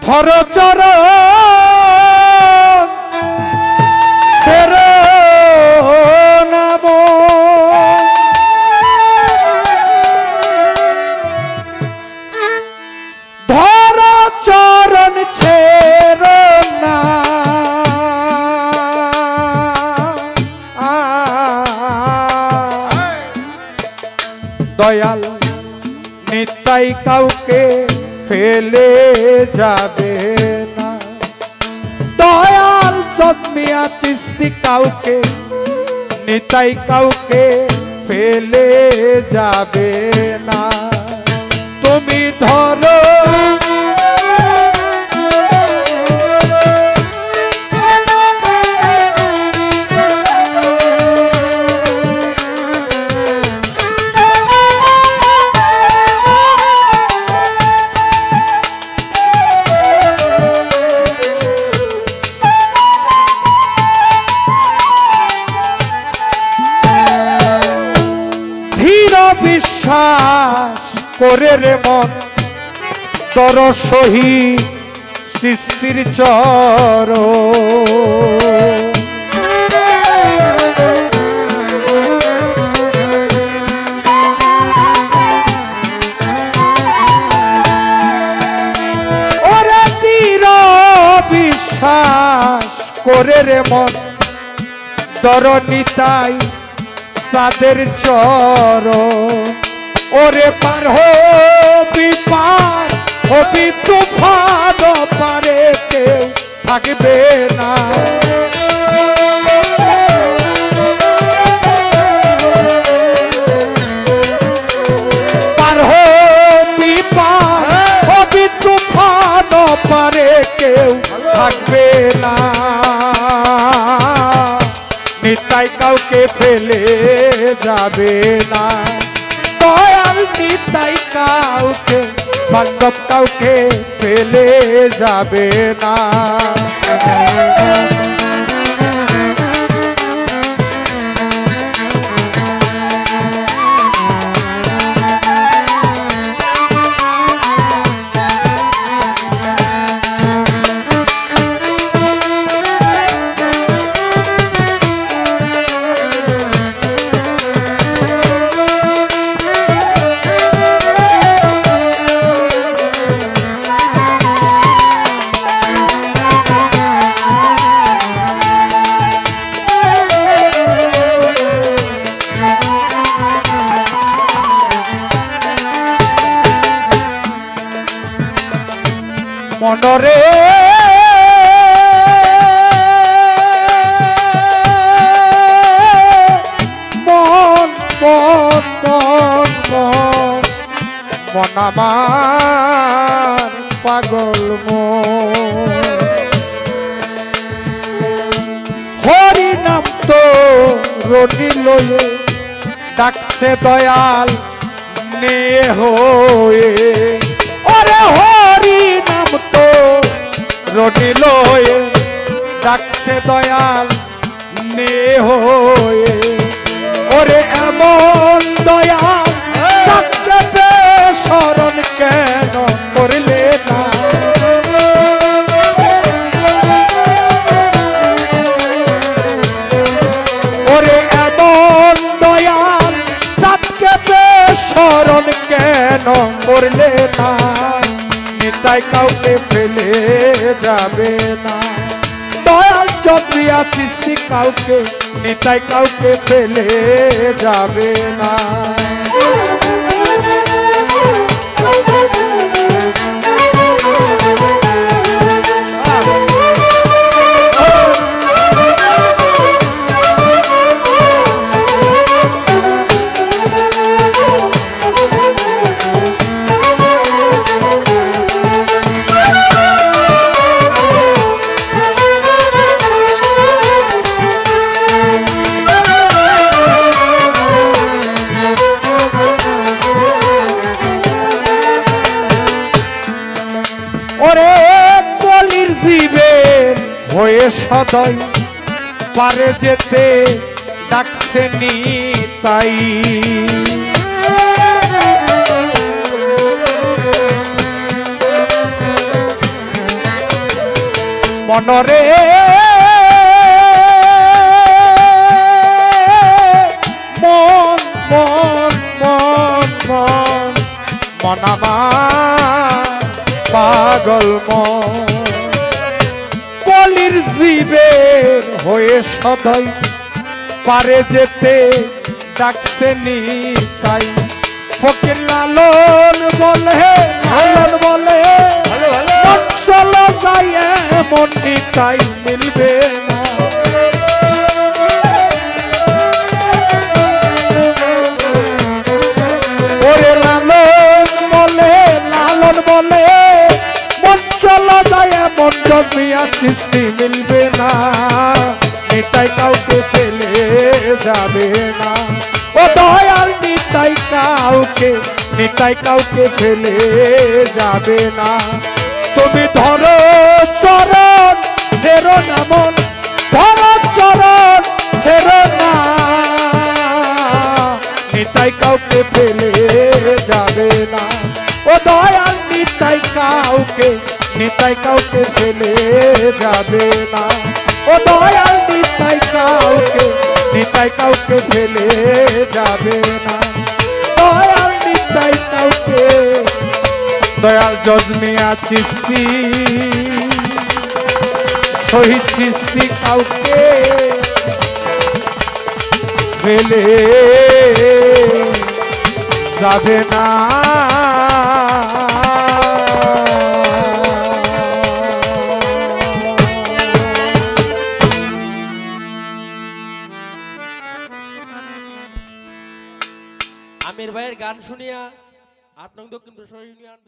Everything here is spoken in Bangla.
ধর চরণ সের নাম ধর চরণ ছের না দয়াল নিতাই কাউকে ফেলে যাবে না দয়াল চশমিয়া চিস্তি কাউকে নিতাই কাউকে ফেলে যাবে না তুমি ধরো বিশ্বাস করে রে মন তর সহি সৃষ্টির চর ওরে তীর বিশ্বাস করে রে মন তর নিতাই সাদের চর ওরে পার হবি তুফান পারে কেউ থাকবে না পার হবি তুফান পারে কেউ থাকবে না নিতাই কাউকে ফেলে যাবে না দয়াল নিতাই কাউকে বান্ধব কাউকে ফেলে যাবে না মনরে মন মন মন মন আমার পাগল মন হরি নাম তো রনি লয়ে ডাকছে দয়াল নে হয়ে ওরে হরি নাম তো রনি লয়ে ডাকছে দয়াল নে হয়ে ওরে এমন দয়াল ডাকতে শরণ কেন করলে না ওরে এমন দয়াল ডাকতে শরণ কেন করলে না নিতাই কাউকে ফেলে যাবে না দয়াল চন্দ্রিয়া সৃষ্টি কাউকে নিতাই কাউকে ফেলে যাবে না হয়ে সদয় পারে যেতে ডাকছে নিতাই মনরে মন মন মন মন মন আমার পাগল মন কলির জীবের হয়ে সদাই পারে যেতে ডাকছে নিতাই ফকির লালন বলে মন চলো যাই মন নিতাই মিলবে না ওরে লালন বলে মন চলো যাই মন জমিয়া চিস্তি মিলবে না নিতাই কাউকে ফেলে যাবে না ও দয়াল নিতাই কাউকে ফেলে যাবে না তুমি ধরো চরণ ফেরো না মন ধরো চরণ ফেরো না নিতাই কাউকে ফেলে যাবে না ও দয়াল নিতাই কাউকে ফেলে যাবে না ও দয়াল নিতাই কাউকে ফেলে যাবে না দয়াল নিতাই কাউকে দয়াল জজমিয়া চিস্তি শহীদ চিস্তি কাউকে ফেলে যাবে না আমির ভাইয়ের গান শুনিয়া ৮ নং দক্ষিণ ইউনিয়ন